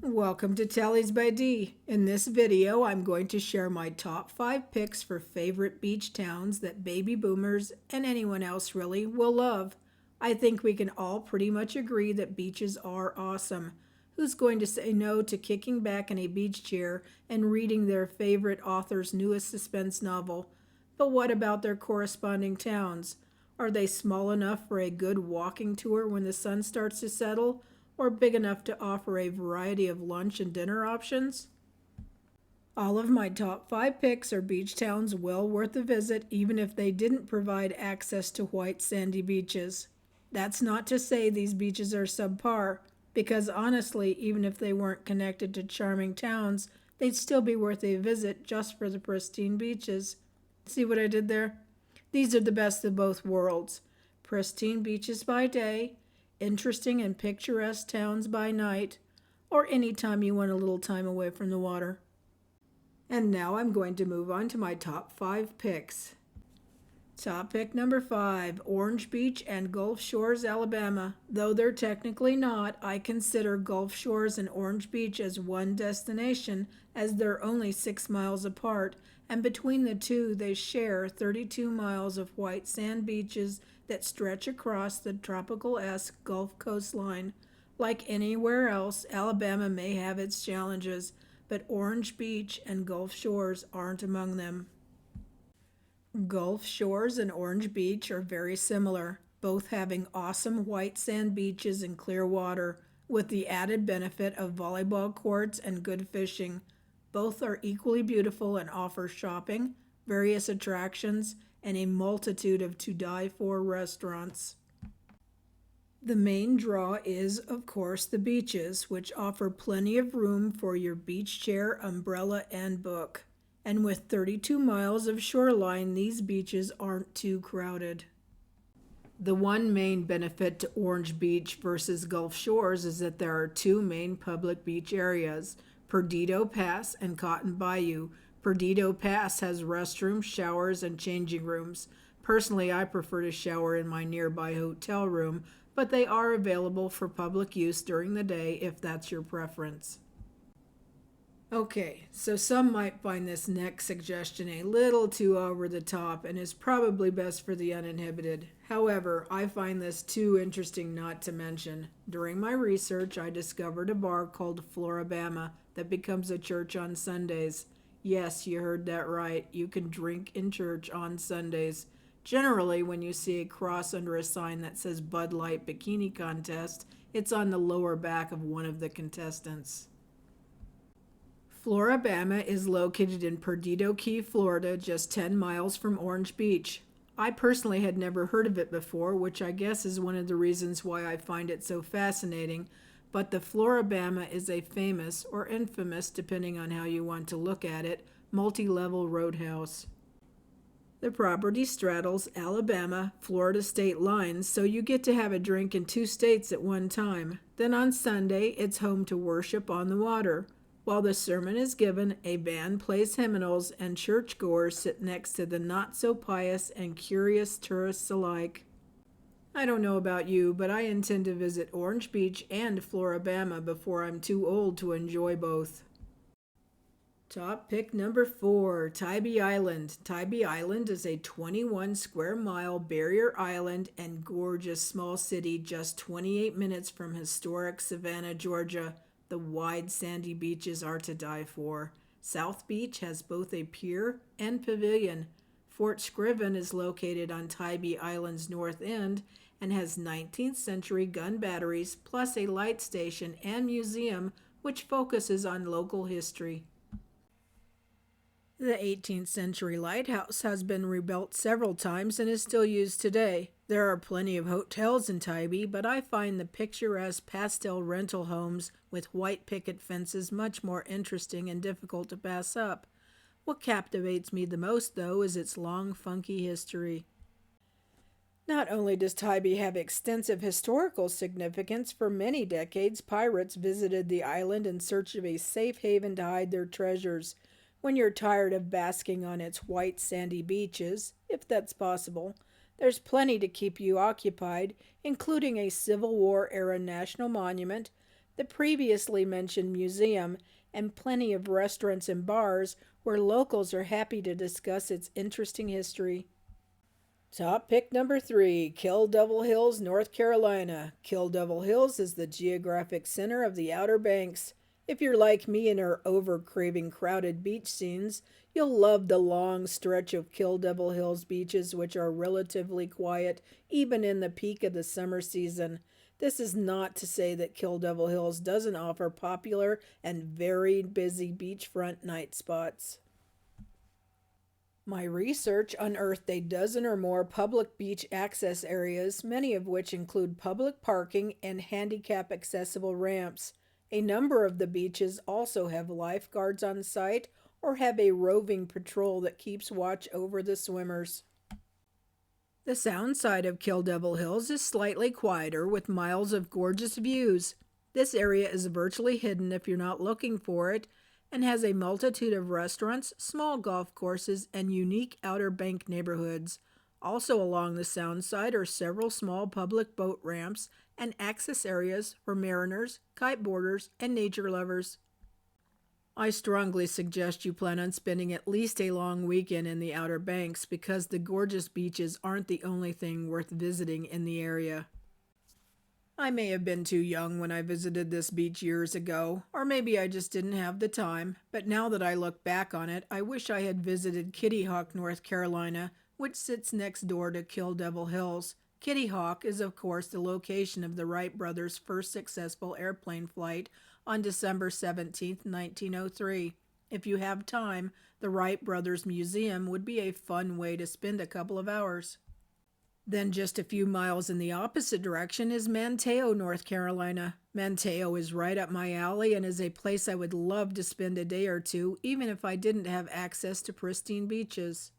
Welcome to Tallies by D. In this video, I'm going to share my top 5 picks for favorite beach towns that baby boomers and anyone else really will love. I think we can all pretty much agree that beaches are awesome. Who's going to say no to kicking back in a beach chair and reading their favorite author's newest suspense novel? But what about their corresponding towns? Are they small enough for a good walking tour when the sun starts to settle? Or big enough to offer a variety of lunch and dinner options? All of my top 5 picks are beach towns well worth a visit even if they didn't provide access to white sandy beaches. That's not to say these beaches are subpar, because honestly, even if they weren't connected to charming towns, they'd still be worth a visit just for the pristine beaches. See what I did there? These are the best of both worlds. Pristine beaches by day, interesting and picturesque towns by night, or any time you want a little time away from the water. And now I'm going to move on to my top 5 picks. Top pick number 5, Orange Beach and Gulf Shores, Alabama. Though they're technically not, I consider Gulf Shores and Orange Beach as one destination, as they're only 6 miles apart, and between the two they share 32 miles of white sand beaches that stretch across the tropical-esque Gulf coastline. Like anywhere else, Alabama may have its challenges, but Orange Beach and Gulf Shores aren't among them. Gulf Shores and Orange Beach are very similar, both having awesome white sand beaches and clear water, with the added benefit of volleyball courts and good fishing. Both are equally beautiful and offer shopping, various attractions, and a multitude of to-die-for restaurants. The main draw is, of course, the beaches, which offer plenty of room for your beach chair, umbrella, and book. And with 32 miles of shoreline, these beaches aren't too crowded. The one main benefit to Orange Beach versus Gulf Shores is that there are 2 main public beach areas, Perdido Pass and Cotton Bayou. Perdido Pass has restrooms, showers, and changing rooms. Personally, I prefer to shower in my nearby hotel room, but they are available for public use during the day if that's your preference. Okay, so some might find this next suggestion a little too over the top and is probably best for the uninhibited. However, I find this too interesting not to mention. During my research, I discovered a bar called Floribama that becomes a church on Sundays. Yes, you heard that right. You can drink in church on Sundays. Generally, when you see a cross under a sign that says Bud Light Bikini Contest, it's on the lower back of one of the contestants. Floribama is located in Perdido Key, Florida, just 10 miles from Orange Beach. I personally had never heard of it before, which I guess is one of the reasons why I find it so fascinating, but the Floribama is a famous, or infamous depending on how you want to look at it, multi-level roadhouse. The property straddles Alabama, Florida state lines, so you get to have a drink in 2 states at one time. Then on Sunday, it's home to worship on the water. While the sermon is given, a band plays hymnals, and churchgoers sit next to the not-so-pious and curious tourists alike. I don't know about you, but I intend to visit Orange Beach and Floribama before I'm too old to enjoy both. Top pick number 4, Tybee Island. Tybee Island is a 21 square mile barrier island and gorgeous small city just 28 minutes from historic Savannah, Georgia. The wide sandy beaches are to die for. South Beach has both a pier and pavilion. Fort Scriven is located on Tybee Island's north end and has 19th century gun batteries plus a light station and museum which focuses on local history. The 18th century lighthouse has been rebuilt several times and is still used today. There are plenty of hotels in Tybee, but I find the picturesque pastel rental homes with white picket fences much more interesting and difficult to pass up. What captivates me the most, though, is its long, funky history. Not only does Tybee have extensive historical significance, for many decades pirates visited the island in search of a safe haven to hide their treasures. When you're tired of basking on its white sandy beaches, if that's possible, there's plenty to keep you occupied, including a Civil War-era national monument, the previously mentioned museum, and plenty of restaurants and bars where locals are happy to discuss its interesting history. Top pick number 3, Kill Devil Hills, North Carolina. Kill Devil Hills is the geographic center of the Outer Banks. If you're like me and are over craving crowded beach scenes, you'll love the long stretch of Kill Devil Hills beaches, which are relatively quiet even in the peak of the summer season. This is not to say that Kill Devil Hills doesn't offer popular and very busy beachfront night spots. My research unearthed a dozen or more public beach access areas, many of which include public parking and handicap accessible ramps. A number of the beaches also have lifeguards on site or have a roving patrol that keeps watch over the swimmers. The sound side of Kill Devil Hills is slightly quieter with miles of gorgeous views. This area is virtually hidden if you're not looking for it, and has a multitude of restaurants, small golf courses, and unique Outer Bank neighborhoods. Also along the sound side are several small public boat ramps and access areas for mariners, kiteboarders, and nature lovers. I strongly suggest you plan on spending at least a long weekend in the Outer Banks because the gorgeous beaches aren't the only thing worth visiting in the area. I may have been too young when I visited this beach years ago, or maybe I just didn't have the time, but now that I look back on it, I wish I had visited Kitty Hawk, North Carolina, which sits next door to Kill Devil Hills. Kitty Hawk is, of course, the location of the Wright brothers' first successful airplane flight on December 17, 1903. If you have time, the Wright brothers Museum would be a fun way to spend a couple of hours. Then just a few miles in the opposite direction is Manteo, North Carolina. Manteo is right up my alley and is a place I would love to spend a day or two, even if I didn't have access to pristine beaches.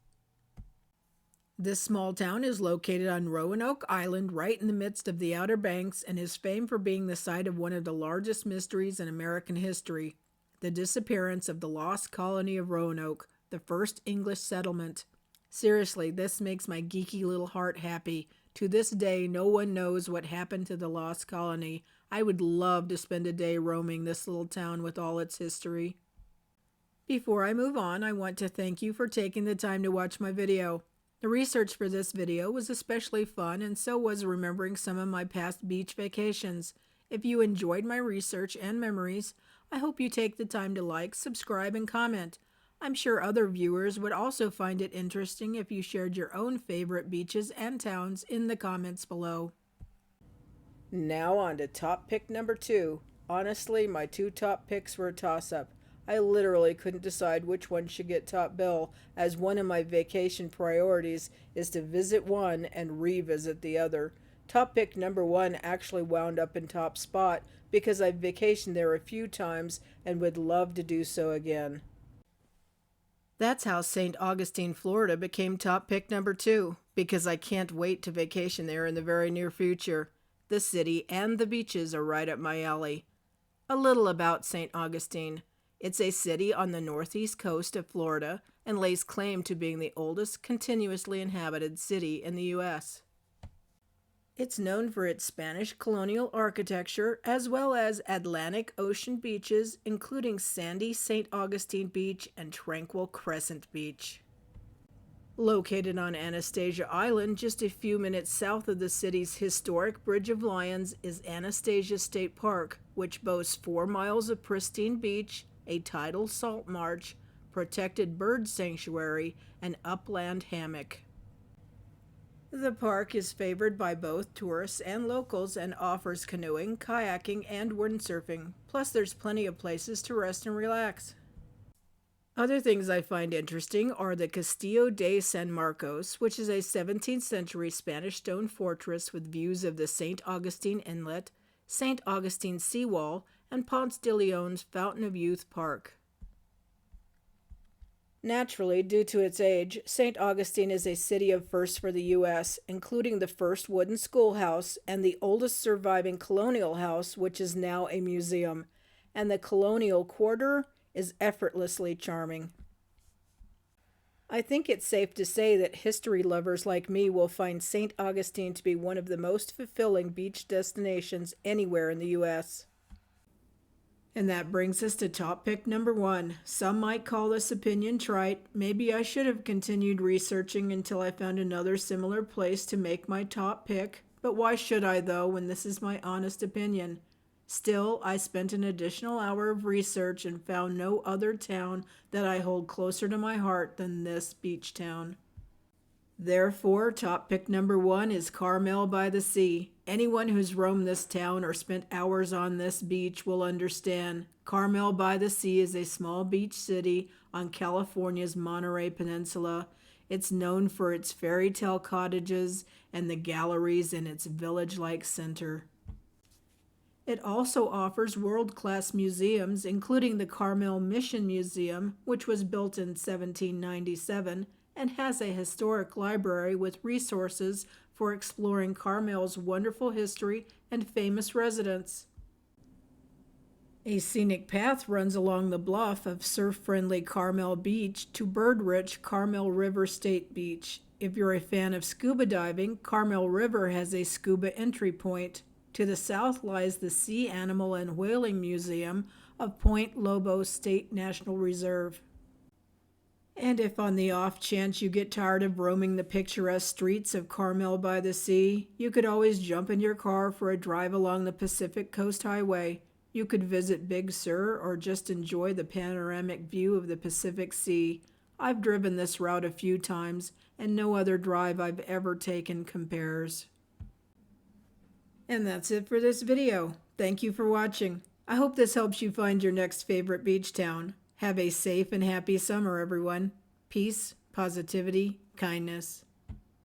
This small town is located on Roanoke Island, right in the midst of the Outer Banks, and is famed for being the site of one of the largest mysteries in American history, the disappearance of the lost colony of Roanoke, the first English settlement. Seriously, this makes my geeky little heart happy. To this day, no one knows what happened to the lost colony. I would love to spend a day roaming this little town with all its history. Before I move on, I want to thank you for taking the time to watch my video. The research for this video was especially fun, and so was remembering some of my past beach vacations. If you enjoyed my research and memories, I hope you take the time to like, subscribe, and comment. I'm sure other viewers would also find it interesting if you shared your own favorite beaches and towns in the comments below. Now on to top pick number 2. Honestly, my 2 top picks were a toss-up. I literally couldn't decide which one should get top bill, as one of my vacation priorities is to visit one and revisit the other. Top pick number 1 actually wound up in top spot because I've vacationed there a few times and would love to do so again. That's how St. Augustine, Florida became top pick number 2, because I can't wait to vacation there in the very near future. The city and the beaches are right up my alley. A little about St. Augustine. It's a city on the northeast coast of Florida and lays claim to being the oldest continuously inhabited city in the U.S. It's known for its Spanish colonial architecture as well as Atlantic Ocean beaches, including sandy St. Augustine Beach and tranquil Crescent Beach. Located on Anastasia Island, just a few minutes south of the city's historic Bridge of Lions, is Anastasia State Park, which boasts 4 miles of pristine beach, a tidal salt marsh, protected bird sanctuary, and upland hammock. The park is favored by both tourists and locals and offers canoeing, kayaking, and windsurfing. Plus, there's plenty of places to rest and relax. Other things I find interesting are the Castillo de San Marcos, which is a 17th century Spanish stone fortress with views of the St. Augustine Inlet, St. Augustine Seawall, and Ponce de Leon's Fountain of Youth Park. Naturally, due to its age, St. Augustine is a city of firsts for the U.S., including the first wooden schoolhouse and the oldest surviving colonial house, which is now a museum, and the colonial quarter is effortlessly charming. I think it's safe to say that history lovers like me will find St. Augustine to be one of the most fulfilling beach destinations anywhere in the U.S. And that brings us to top pick number 1. Some might call this opinion trite. Maybe I should have continued researching until I found another similar place to make my top pick. But why should I though, when this is my honest opinion? Still, I spent an additional hour of research and found no other town that I hold closer to my heart than this beach town. Therefore, top pick number 1 is Carmel-by-the-Sea. Anyone who's roamed this town or spent hours on this beach will understand. Carmel-by-the-Sea is a small beach city on California's Monterey Peninsula. It's known for its fairy tale cottages and the galleries in its village-like center. It also offers world-class museums, including the Carmel Mission Museum, which was built in 1797, and has a historic library with resources for exploring Carmel's wonderful history and famous residents. A scenic path runs along the bluff of surf-friendly Carmel Beach to bird-rich Carmel River State Beach. If you're a fan of scuba diving, Carmel River has a scuba entry point. To the south lies the Sea Animal and Whaling Museum of Point Lobos State National Reserve. And if on the off chance you get tired of roaming the picturesque streets of Carmel-by-the-Sea, you could always jump in your car for a drive along the Pacific Coast Highway. You could visit Big Sur or just enjoy the panoramic view of the Pacific Sea. I've driven this route a few times, and no other drive I've ever taken compares. And that's it for this video. Thank you for watching. I hope this helps you find your next favorite beach town. Have a safe and happy summer, everyone. Peace, positivity, kindness.